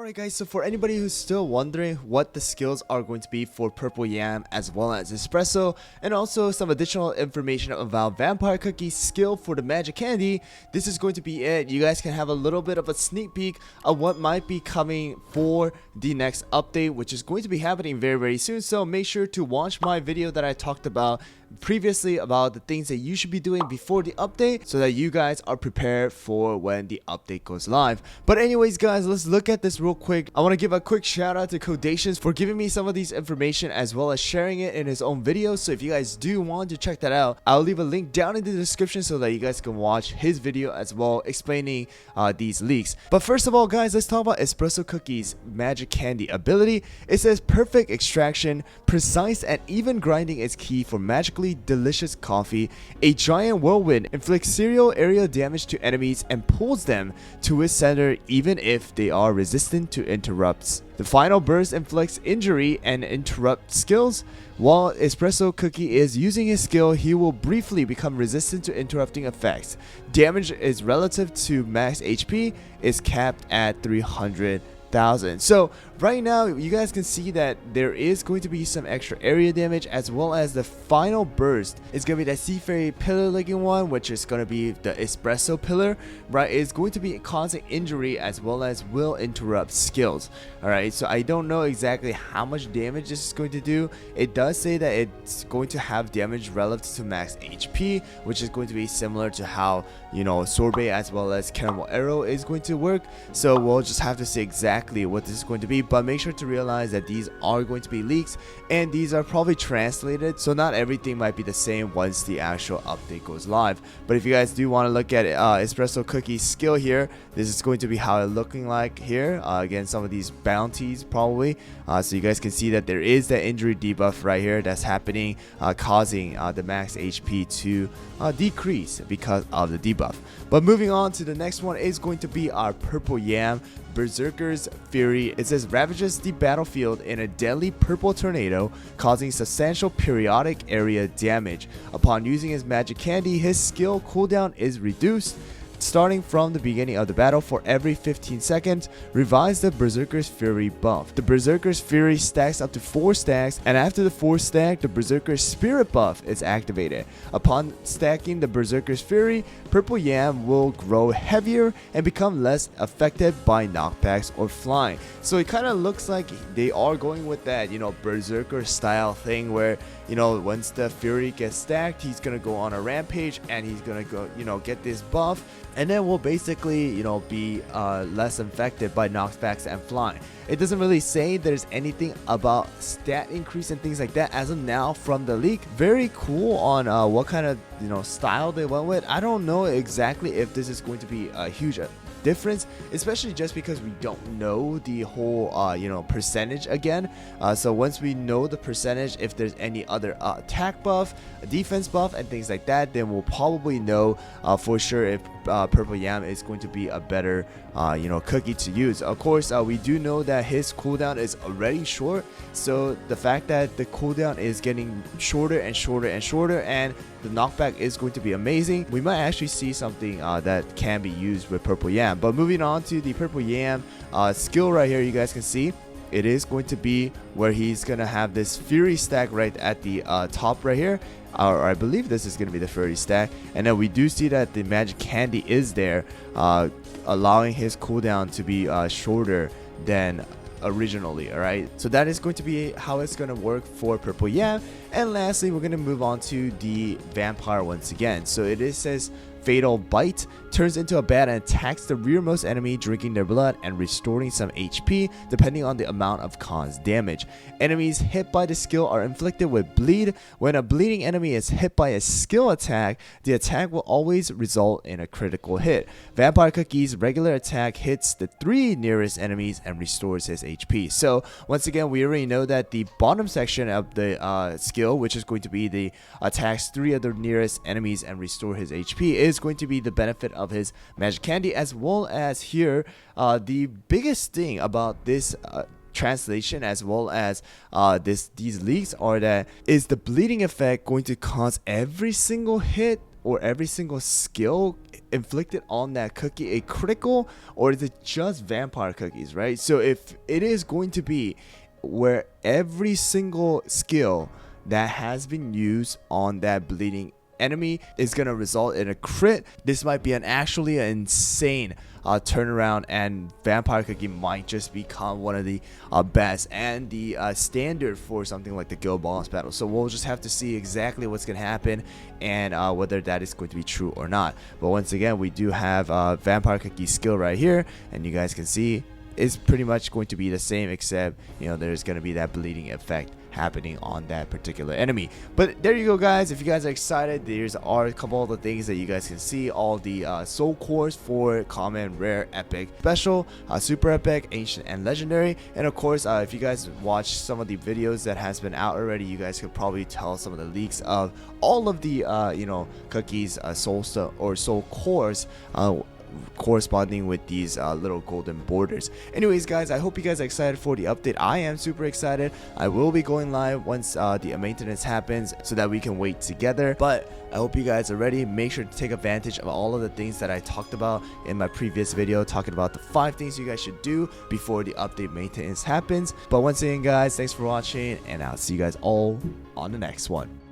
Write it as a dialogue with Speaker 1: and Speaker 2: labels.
Speaker 1: Alright guys, so for anybody who's still wondering what the skills are going to be for Purple Yam as well as Espresso, and also some additional information about Vampire Cookie's skill for the magic candy, this is going to be it. You guys can have a little bit of a sneak peek of what might be coming for the next update, which is going to be happening very soon. So make sure to watch my video that I talked about previously about the things that you should be doing before the update so that you guys are prepared for when the update goes live. But anyways guys, let's look at this real quick. I want to give a quick shout out to Codations for giving me some of these information as well as sharing it in his own video. So if you guys do want to check that out, I'll leave a link down in the description so that you guys can watch his video as well explaining these leaks. But first of all guys, let's talk about Espresso Cookies magic candy ability. It says perfect extraction, precise and even grinding is key for magically delicious coffee. A giant whirlwind inflicts serial area damage to enemies and pulls them to its center even if they are resistant to interrupts. The final burst inflicts injury and interrupt skills. While Espresso Cookie is using his skill, he will briefly become resistant to interrupting effects. Damage is relative to max HP, is capped at 300,000. So right now you guys can see that there is going to be some extra area damage, as well as the final burst is going to be that sea fairy pillar looking one, which is going to be the espresso pillar, right? It's going to be causing injury as well as will interrupt skills. All right, so I don't know exactly how much damage this is going to do. It does say that it's going to have damage relative to max HP, which is going to be similar to how, you know, sorbet as well as caramel arrow is going to work. So we'll just have to see exactly what this is going to be, but make sure to realize that these are going to be leaks and these are probably translated, so not everything might be the same once the actual update goes live. But if you guys do want to look at Espresso Cookie's skill here, this is going to be how it's looking like here. Again, some of these bounties probably, so you guys can see that there is that injury debuff right here that's happening, causing the max HP to decrease because of the debuff. But moving on to the next one is going to be our Purple Yam Berserker's Fury. It says ravages the battlefield in a deadly purple tornado, causing substantial periodic area damage. Upon using his magic candy, his skill cooldown is reduced starting from the beginning of the battle for every 15 seconds. Revise the Berserker's Fury buff. The Berserker's Fury stacks up to 4 stacks, and after the 4th stack, the Berserker's Spirit buff is activated. Upon stacking the Berserker's Fury, Purple Yam will grow heavier and become less affected by knockbacks or flying. So it kind of looks like they are going with that, you know, Berserker style thing where, you know, once the Fury gets stacked, he's gonna go on a rampage and he's gonna go, you know, get this buff, and then we'll basically, you know, be less affected by knockbacks and flying. It doesn't really say there's anything about stat increase and things like that as of now from the leak. Very cool on what kind of, you know, style they went with. I don't know exactly if this is going to be a huge difference, especially just because we don't know the whole you know, percentage again. So once we know the percentage, if there's any other attack buff, defense buff and things like that, then we'll probably know for sure if Purple Yam is going to be a better you know, cookie to use. Of course, we do know that his cooldown is already short, so the fact that the cooldown is getting shorter and shorter and shorter, and the knockback is going to be amazing, we might actually see something that can be used with Purple Yam. But moving on to the Purple Yam skill right here, you guys can see it is going to be where he's gonna have this Fury stack right at the top right here, or I believe this is gonna be the Fury stack, and then we do see that the magic candy is there, allowing his cooldown to be shorter than originally. All right, so that is going to be how it's going to work for Purple Yam. And lastly, we're going to move on to the vampire once again. So it says Fatal Bite turns into a bat and attacks the rearmost enemy, drinking their blood and restoring some HP depending on the amount of cons damage. Enemies hit by the skill are inflicted with bleed. When a bleeding enemy is hit by a skill attack, the attack will always result in a critical hit. Vampire Cookie's regular attack hits the 3 nearest enemies and restores his HP. So once again, we already know that the bottom section of the skill, which is going to be the attacks 3 of the nearest enemies and restore his HP, is going to be the benefit of his magic candy, as well as here the biggest thing about this translation as well as these leaks are that is the bleeding effect going to cause every single hit or every single skill inflicted on that cookie a critical, or is it just vampire cookies, right? So if it is going to be where every single skill that has been used on that bleeding enemy is going to result in a crit, this might be an actually insane turnaround, and vampire cookie might just become one of the best and the standard for something like the guild boss battle. So we'll just have to see exactly what's going to happen and whether that is going to be true or not. But once again, we do have vampire cookie skill right here, and you guys can see it's pretty much going to be the same, except there's going to be that bleeding effect happening on that particular enemy. But there you go, guys. If you guys are excited, there's a couple of the things that you guys can see, all the soul cores for common, rare, epic, special, super epic, ancient, and legendary. And of course, if you guys watch some of the videos that has been out already, you guys could probably tell some of the leaks of all of the cookies, soul stuff or soul cores corresponding with these little golden borders. Anyways, guys, I hope you guys are excited for the update. I am super excited. I will be going live once the maintenance happens so that we can wait together. But I hope you guys are ready. Make sure to take advantage of all of the things that I talked about in my previous video, talking about the 5 things you guys should do before the update maintenance happens. But once again, guys, thanks for watching, and I'll see you guys all on the next one.